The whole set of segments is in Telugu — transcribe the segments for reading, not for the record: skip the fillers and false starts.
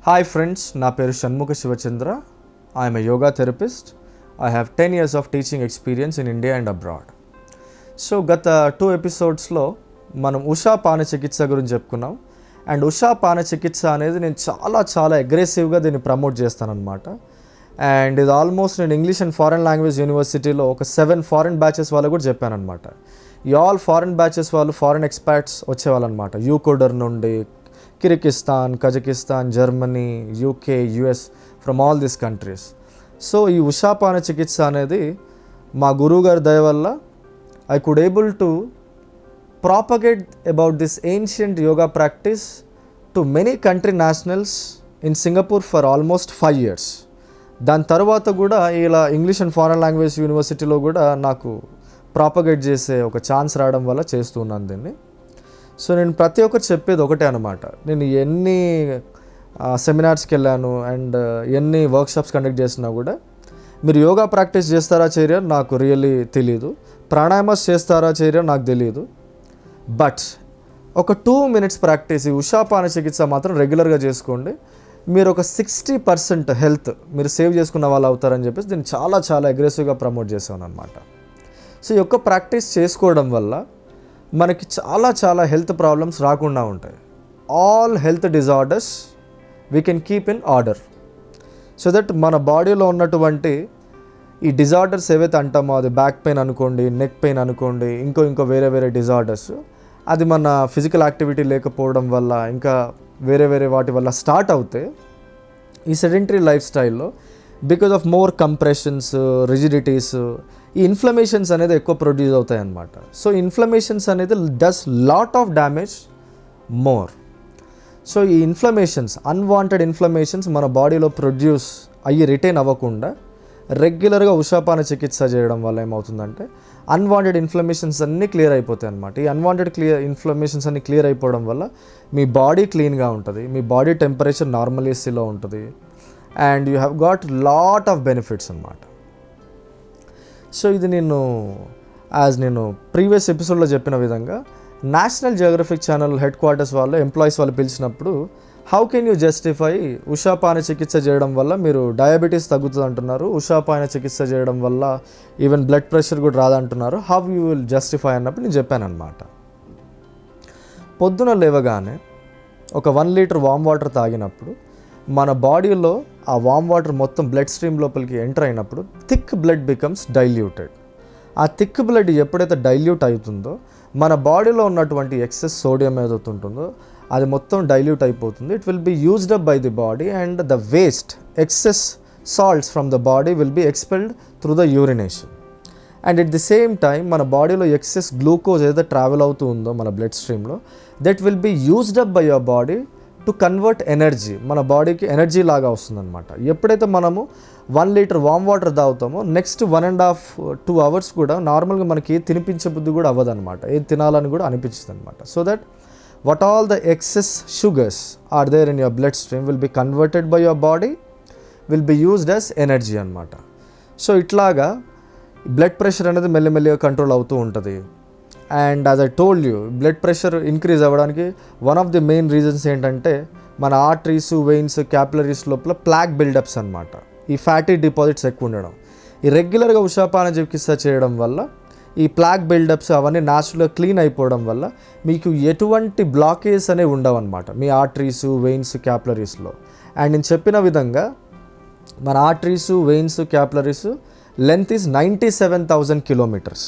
Hi friends, నా పేరు Shanmukha Shivachandra. I am a yoga therapist. I have 10 years of teaching experience in India and abroad. So గత 2 ఎపిసోడ్స్లో మనం ఉషా పాన చికిత్స గురించి చెప్పుకున్నాం. అండ్ ఉషా పాన చికిత్స అనేది నేను చాలా అగ్రెసివ్గా దీన్ని ప్రమోట్ చేస్తానన్నమాట. అండ్ ఇది ఆల్మోస్ట్ నేను ఇంగ్లీష్ అండ్ ఫారెన్ లాంగ్వేజ్ యూనివర్సిటీలో ఒక 7 ఫారెన్ బ్యాచెస్ వాళ్ళు కూడా చెప్పానమాట. ఈ ఆల్ ఫారెన్ బ్యాచెస్ వాళ్ళు ఫారెన్ ఎక్స్పర్ట్స్ వచ్చేవాళ్ళనమాట. యూకోడర్ నుండి, Kyrgyzstan, Kazakhstan, Germany, UK, US, from all these countries. So ఈ ఉషా పాన చికిత్స అనేది మా గురువుగారి దయ వల్ల I could able to propagate about this ancient yoga practice to many country nationals in Singapore for almost 5 years. దాని తర్వాత కూడా ఇలా ఇంగ్లీష్ అండ్ ఫారెన్ లాంగ్వేజ్ యూనివర్సిటీలో కూడా నాకు ప్రాపగేట్ చేసే ఒక ఛాన్స్ రావడం వల్ల చేస్తున్నాను దీన్ని. సో నేను ప్రతి ఒక్కరు చెప్పేది ఒకటే అనమాట. నేను ఎన్ని సెమినార్స్కి వెళ్ళాను అండ్ ఎన్ని వర్క్షాప్స్ కండక్ట్ చేసినా కూడా మీరు యోగా ప్రాక్టీస్ చేస్తారా చేయరా నాకు రియల్లీ తెలీదు, ప్రాణాయామస్ చేస్తారా చేయరా నాకు తెలియదు, బట్ ఒక 2 minutes ప్రాక్టీస్ ఈ ఉషా పాన చికిత్స మాత్రం రెగ్యులర్గా చేసుకోండి. మీరు ఒక 60% హెల్త్ మీరు సేవ్ చేసుకున్న వాళ్ళు అవుతారని చెప్పేసి దీన్ని చాలా అగ్రెసివ్గా ప్రమోట్ చేసాను అనమాట. సో ఈ యొక్క ప్రాక్టీస్ చేసుకోవడం వల్ల మనకి చాలా హెల్త్ ప్రాబ్లమ్స్ రాకుండా ఉంటాయి. All health disorders we can keep in order so that మన బాడీలో ఉన్నటువంటి ఈ డిజార్డర్స్ ఏవైతే అంటామో, అది బ్యాక్ పెయిన్ అనుకోండి, నెక్ పెయిన్ అనుకోండి, ఇంకో వేరే డిజార్డర్స్, అది మన ఫిజికల్ యాక్టివిటీ లేకపోవడం వల్ల ఇంకా వేరే వాటి వల్ల స్టార్ట్ అవుతే ఈ సెడెంటరీ లైఫ్ స్టైల్లో బికాజ్ ఆఫ్ మోర్ కంప్రెషన్స్, రిజిడిటీస్, ఈ ఇన్ఫ్లమేషన్స్ అనేది ఎక్కువ ప్రొడ్యూస్ అవుతాయి అన్నమాట. సో ఇన్ఫ్లమేషన్స్ అనేది does lot of damage more. So ఈ ఇన్ఫ్లమేషన్స్, అన్వాంటెడ్ ఇన్ఫ్లమేషన్స్ మన బాడీలో ప్రొడ్యూస్ అయ్యి రిటైన్ అవ్వకుండా రెగ్యులర్గా ఉషాపాన చికిత్స చేయడం వల్ల ఏమవుతుందంటే అన్వాంటెడ్ ఇన్ఫ్లమేషన్స్ అన్నీ క్లియర్ అయిపోతాయి అన్నమాట. ఈ అన్వాంటెడ్ ఇన్ఫ్లమేషన్స్ అన్నీ క్లియర్ అయిపోవడం వల్ల మీ బాడీ క్లీన్గా ఉంటుంది, మీ బాడీ టెంపరేచర్ నార్మల్ ఉంటుంది and you have got lot of benefits అన్నమాట. సో ఇది నేను ప్రీవియస్ ఎపిసోడ్లో చెప్పిన విధంగా national geographic channel head quarters వాళ్ళు ఎంప్లాయీస్ వాళ్ళు పిలిచినప్పుడు హౌ కెన్ యూ జస్టిఫై ఉషాపాన చికిత్స చేయడం వల్ల మీరు డయాబెటీస్ తగ్గుతుంది అంటున్నారు, ఉషాపాన చికిత్స చేయడం వల్ల ఈవెన్ బ్లడ్ ప్రెషర్ కూడా రాదంటున్నారు, హౌ యూ విల్ జస్టిఫై అన్నప్పుడు నేను చెప్పాను అనమాట. పొద్దున లేవగానే ఒక 1 లీటర్ వామ్ వాటర్ తాగినప్పుడు మన బాడీలో ఆ వామ్ వాటర్ మొత్తం బ్లడ్ స్ట్రీమ్ లోపలికి ఎంటర్ అయినప్పుడు థిక్ బ్లడ్ బికమ్స్ డైల్యూటెడ్. ఆ థిక్ బ్లడ్ ఎప్పుడైతే డైల్యూట్ అవుతుందో మన బాడీలో ఉన్నటువంటి ఎక్సెస్ సోడియం ఏదైతే ఉంటుందో అది మొత్తం డైల్యూట్ అయిపోతుంది. It will be used up by the body and the waste excess salts from the body will be expelled through the urination. And at the same time మన బాడీలో ఎక్సెస్ గ్లూకోజ్ ఏదైతే ట్రావెల్ అవుతూ ఉందో మన బ్లడ్ స్ట్రీమ్లో that will be used up by your body to convert energy. మన బాడీకి ఎనర్జీ లాగా వస్తుందన్నమాట. ఎప్పుడైతే మనము 1 లీటర్ వామ్ వాటర్ తాగుతామో నెక్స్ట్ 1.5-2 hours కూడా నార్మల్గా మనకి తినిపించే బుద్ధి కూడా అవ్వదన్నమాట, ఏది తినాలని కూడా అనిపించదు అనమాట. So that what all the excess sugars are there in your bloodstream will be converted by your body, will be used as energy అన్నమాట. సో ఇట్లాగా బ్లడ్ ప్రెషర్ అనేది మెల్లిమెల్లిగా కంట్రోల్ అవుతూ ఉంటుంది. And as I told you, blood pressure increase అవ్వడానికి one of the main reasons ఏంటంటే మన ఆర్టరీస్, వెయిన్స్, క్యాపిలరీస్ లోపల ప్లాక్ బిల్డప్స్ అన్నమాట. ఈ ఫ్యాటీ డిపాజిట్స్ ఎక్కువ ఉండడం, ఈ రెగ్యులర్గా ఉషాపాన చికిత్స చేయడం వల్ల ఈ ప్లాక్ బిల్డప్స్ అవన్నీ న్యాచురల్గా క్లీన్ అయిపోవడం వల్ల మీకు ఎటువంటి బ్లాకేజ్ అనేవి ఉండవు అనమాట మీ ఆర్టరీస్, వెయిన్స్, క్యాపిలరీస్లో. అండ్ నేను చెప్పిన విధంగా మన arteries, veins, capillaries length is 97,000 kilometers.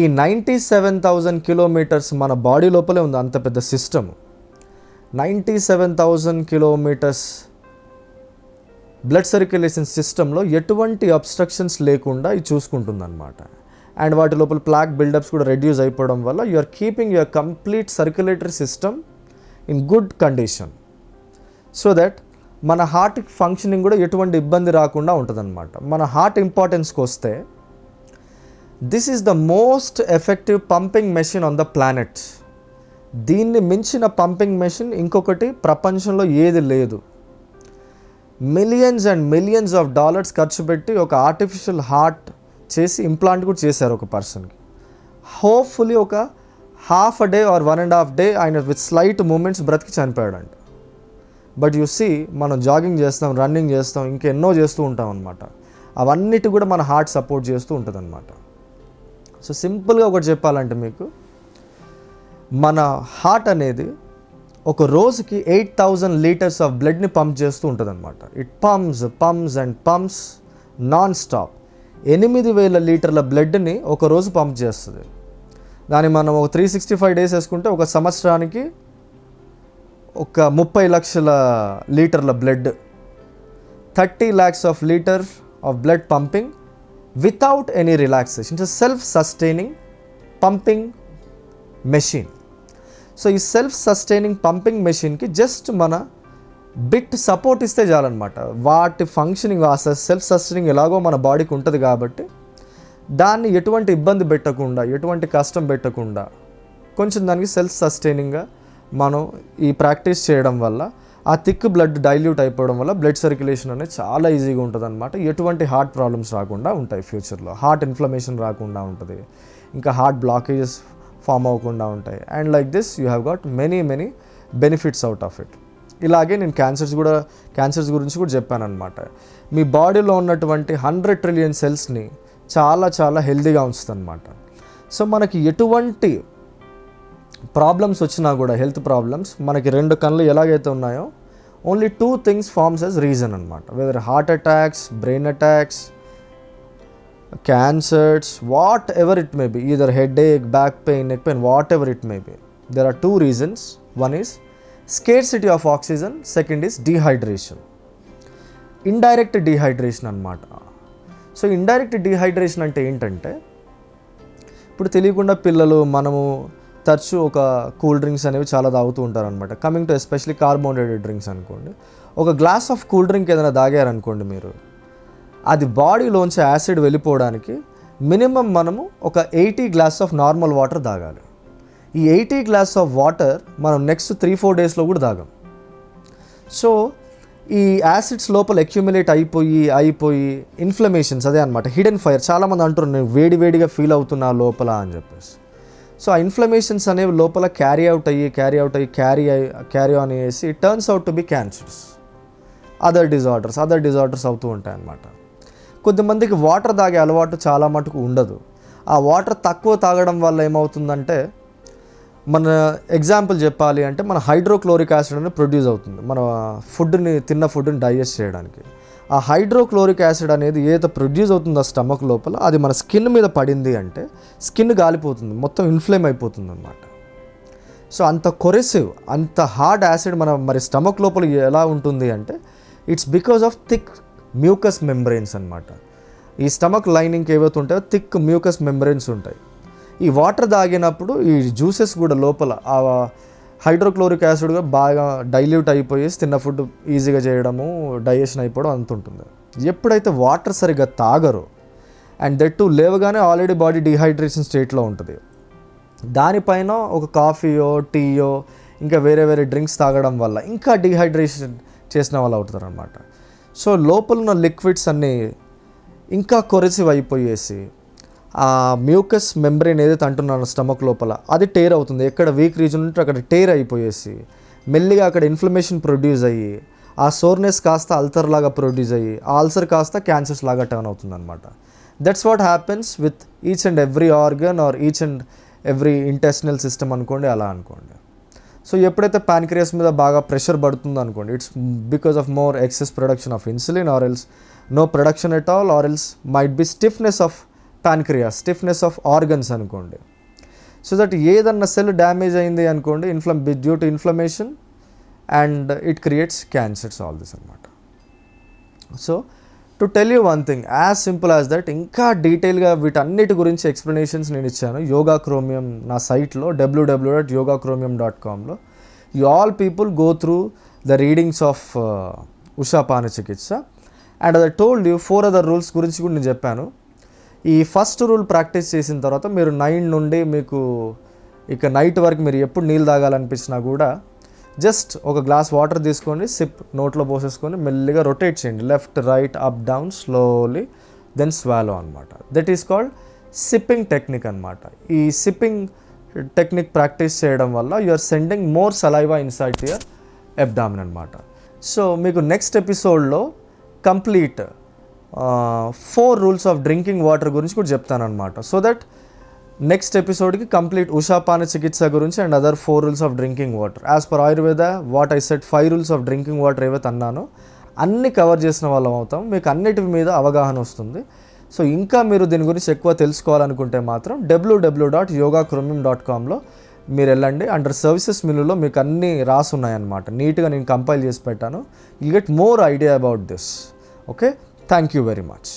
ఈ 97,000 kilometers మన బాడీ లోపలే ఉంది, అంత పెద్ద సిస్టమ్. 97,000 kilometers బ్లడ్ సర్క్యులేషన్ సిస్టంలో ఎటువంటి అబ్స్ట్రక్షన్స్ లేకుండా ఇది చూసుకుంటుందన్నమాట. అండ్ వాటి లోపల ప్లాక్ బిల్డప్స్ కూడా రెడ్యూస్ అయిపోవడం వల్ల you are keeping your complete circulatory system in good condition so that మన హార్ట్ ఫంక్షనింగ్ కూడా ఎటువంటి ఇబ్బంది రాకుండా ఉంటుందన్నమాట. మన హార్ట్ ఇంపార్టెన్స్కి వస్తే this is the most effective pumping machine on the planet. దీన్ని మించిన పంపింగ్ మెషిన్ ఇంకొకటి ప్రపంచంలో ఏది లేదు. Millions and millions of dollars ఖర్చు పెట్టి ఒక ఆర్టిఫిషియల్ హార్ట్ చేసి ఇంప్లాంట్ కూడా చేశారు ఒక పర్సన్కి. హోప్ఫుల్లీ ఒక half a day or 1.5 day ఆయన విత్ స్లైట్ మూమెంట్స్ బ్రతికి చనిపోయాడంట. బట్ యు సీ మనం జాగింగ్ చేస్తాం, రన్నింగ్ చేస్తాం, ఇంకెన్నో చేస్తూ ఉంటాం అనమాట. అవన్నిటి కూడా మన హార్ట్ సపోర్ట్ చేస్తూ ఉంటుంది అనమాట. సో సింపుల్గా ఒకటి చెప్పాలంటే మీకు, మన హార్ట్ అనేది ఒక రోజుకి 8,000 లీటర్స్ ఆఫ్ బ్లడ్ని పంప్ చేస్తూ ఉంటుంది అనమాట. It pumps non stop. 8,000 లీటర్ల బ్లడ్ని ఒక రోజు పంప్ చేస్తుంది. దాన్ని మనం ఒక 365 డేస్ వేసుకుంటే ఒక సంవత్సరానికి ఒక 30 లక్షల లీటర్ల blood, 30 lakhs of litre of blood pumping without any relaxation. It's self sustaining pumping machine. So ఈ సెల్ఫ్ సస్టైనింగ్ పంపింగ్ మెషిన్కి జస్ట్ మన బిట్ సపోర్ట్ ఇస్తే చాలన్నమాట. వాటి ఫంక్షనింగ్, ఆ సెల్ఫ్ సస్టైనింగ్ ఎలాగో మన బాడీకి ఉంటుంది కాబట్టి దాన్ని ఎటువంటి ఇబ్బంది పెట్టకుండా, ఎటువంటి కష్టం పెట్టకుండా, కొంచెం దానికి సెల్ఫ్ సస్టైనింగ్గా మనం ఈ ప్రాక్టీస్ చేయడం వల్ల ఆ థిక్ బ్లడ్ డైల్యూట్ అయిపోవడం వల్ల బ్లడ్ సర్క్యులేషన్ అనేది చాలా ఈజీగా ఉంటుంది అనమాట. ఎటువంటి హార్ట్ ప్రాబ్లమ్స్ రాకుండా ఉంటాయి ఫ్యూచర్లో. హార్ట్ ఇన్ఫ్లమేషన్ రాకుండా ఉంటుంది, ఇంకా హార్ట్ బ్లాకేజెస్ ఫామ్ అవ్వకుండా ఉంటాయి. And like this you have got many benefits out of it. ఇలాగే నేను క్యాన్సర్స్ గురించి కూడా చెప్పాను అనమాట. మీ బాడీలో ఉన్నటువంటి 100 trillion సెల్స్ని చాలా హెల్తీగా ఉంచుతుంది అనమాట. సో మనకి ఎటువంటి ప్రాబ్లమ్స్ వచ్చినా కూడా, హెల్త్ ప్రాబ్లమ్స్, మనకి 2 కళ్ళు ఎలాగైతే ఉన్నాయో only 2 things forms as reason అనమాట. Whether heart attacks, brain attacks, cancers, whatever it may be, either headache, back pain, neck pain, whatever it may be, there are 2 reasons. One is scarcity of oxygen, second is dehydration. Indirect dehydration అన్నమాట. సో ఇండైరెక్ట్ డీహైడ్రేషన్ అంటే ఏంటంటే, ఇప్పుడు తెలియకుండా పిల్లలు, మనము తరచూ ఒక కూల్ డ్రింక్స్ అనేవి చాలా తాగుతూ ఉంటారనమాట. Coming to especially carbonated drinks అనుకోండి. ఒక గ్లాస్ ఆఫ్ కూల్ డ్రింక్ ఏదైనా తాగారనుకోండి మీరు, అది బాడీలోంచి యాసిడ్ వెళ్ళిపోవడానికి మినిమం మనము ఒక 80 గ్లాస్ ఆఫ్ నార్మల్ వాటర్ తాగాలి. ఈ 80 గ్లాస్ ఆఫ్ వాటర్ మనం నెక్స్ట్ 3-4 డేస్లో కూడా తాగాం. సో ఈ యాసిడ్స్ లోపల అక్యుములేట్ అయిపోయి ఇన్ఫ్లమేషన్స్, అదే అనమాట హిడెన్ ఫైర్. చాలామంది అంటారు నేను వేడిగా ఫీల్ అవుతున్నా లోపల అని చెప్పేసి. సో ఆ ఇన్ఫ్లమేషన్స్ అనేవి లోపల క్యారీ ఆన్ చేసి it turns out to be cancers, other disorders అవుతూ ఉంటాయి అన్నమాట. కొద్దిమందికి వాటర్ తాగే అలవాటు చాలా మటుకు ఉండదు. ఆ వాటర్ తక్కువ తాగడం వల్ల ఏమవుతుందంటే, మన ఎగ్జాంపుల్ చెప్పాలి అంటే, మన హైడ్రోక్లోరిక్ యాసిడ్ అనేది ప్రొడ్యూస్ అవుతుంది మన తిన్న ఫుడ్ని డైజెస్ట్ చేయడానికి. ఆ హైడ్రోక్లోరిక్ యాసిడ్ అనేది ఏదైతే ప్రొడ్యూస్ అవుతుందో ఆ స్టమక్ లోపల, అది మన స్కిన్ మీద పడింది అంటే స్కిన్ గాలిపోతుంది, మొత్తం ఇన్ఫ్లేమ్ అయిపోతుంది అన్నమాట. సో అంత కొరెసివ్, అంత హార్డ్ యాసిడ్ మరి స్టమక్ లోపల ఎలా ఉంటుంది అంటే, it's because of thick mucus membranes అనమాట. ఈ స్టమక్ లైనింగ్కి ఏవైతే ఉంటాయో థిక్ మ్యూకస్ మెంబ్రెయిన్స్ ఉంటాయి. ఈ వాటర్ తాగినప్పుడు ఈ జ్యూసెస్ కూడా లోపల ఆ హైడ్రోక్లోరిక్ యాసిడ్గా బాగా డైల్యూట్ అయిపోయి తిన్న ఫుడ్ ఈజీగా చేయడము, డైజెషన్ అయిపోవడం అంత ఉంటుంది. ఎప్పుడైతే వాటర్ సరిగ్గా తాగరో, అండ్ దట్ టు లేవగానే ఆల్రెడీ బాడీ డిహైడ్రేషన్ స్టేట్లో ఉంటుంది, దానిపైన ఒక కాఫీయో, టీయో, ఇంకా వేరే డ్రింక్స్ తాగడం వల్ల ఇంకా డిహైడ్రేషన్ చేసిన వాళ్ళు అవుతారు అనమాట. సో లోపల ఉన్న లిక్విడ్స్ అన్నీ ఇంకా కొరెసివ్ అయిపోయేసి ఆ మ్యూకస్ మెంబ్రెయిన్ ఏదైతే అంటున్నానో స్టమక్ లోపల, అది టేర్ అవుతుంది. ఎక్కడ వీక్ రీజన్ ఉంటే అక్కడ టేర్ అయిపోయేసి మెల్లిగా అక్కడ ఇన్ఫ్లమేషన్ ప్రొడ్యూస్ అయ్యి, ఆ సోర్నెస్ కాస్త అల్సర్ లాగా ప్రొడ్యూస్ అయ్యి, ఆ అల్సర్ కాస్త క్యాన్సర్స్ లాగా టర్న్ అవుతుంది అనమాట. That's what happens with each and every organ or each and every intestinal system అనుకోండి, అలా అనుకోండి. సో ఎప్పుడైతే ప్యాన్క్రియాస్ మీద బాగా ప్రెషర్ పడుతుందో అనుకోండి, it's because of more excess production of insulin, or else no production at all, or else might be stiffness of pancreas, stiffness of organs అనుకోండి. సో దట్ ఏదన్నా సెల్ డ్యామేజ్ అయింది అనుకోండి, due to inflammation, and it creates cancers, all this అనమాట. So to tell you one thing as simple as that, ఇంకా డీటెయిల్గా వీటన్నిటి గురించి ఎక్స్ప్లెనేషన్స్ నేను ఇచ్చాను యోగా క్రోమియం నా సైట్లో www.yogachromium.comలో. You all people go through the readings of ఉషా పాన చికిత్స. అండ్ అది టోల్డ్ యూ 4 other రూల్స్ గురించి కూడా నేను చెప్పాను. ఈ ఫస్ట్ రూల్ ప్రాక్టీస్ చేసిన తర్వాత మీరు 9 నుండి మీకు ఇక నైట్ వరకు మీరు ఎప్పుడు నీళ్ళు తాగాలనిపించినా కూడా జస్ట్ ఒక గ్లాస్ వాటర్ తీసుకొని సిప్ నోట్లో పోసేసుకొని మెల్లిగా రొటేట్ చేయండి, left right up down slowly, then swallow అనమాట. That is called sipping technique అనమాట. ఈ సిప్పింగ్ టెక్నిక్ ప్రాక్టీస్ చేయడం వల్ల you are sending more saliva inside to your abdomen అనమాట. సో మీకు నెక్స్ట్ ఎపిసోడ్లో complete 4 rules of drinking water గురించి కూడా చెప్తానమాట. సో దట్ నెక్స్ట్ ఎపిసోడ్కి కంప్లీట్ ఉషాపాన చికిత్స గురించి and other 4 rules of drinking water. As per Ayurveda what I set 5 rules of drinking water ఏవైతే అన్నానో అన్నీ కవర్ చేసిన వాళ్ళం అవుతాం. మీకు అన్నిటి మీద అవగాహన వస్తుంది. సో ఇంకా మీరు దీని గురించి ఎక్కువ తెలుసుకోవాలనుకుంటే మాత్రం www.yogachromium.comలో మీరు వెళ్ళండి. అండర్ సర్వీసెస్ మెనూలో మీకు అన్నీ రాసి ఉన్నాయన్నమాట. నీట్గా నేను కంపైల్ చేసి పెట్టాను. Will get more idea about this. Okay, thank you very much.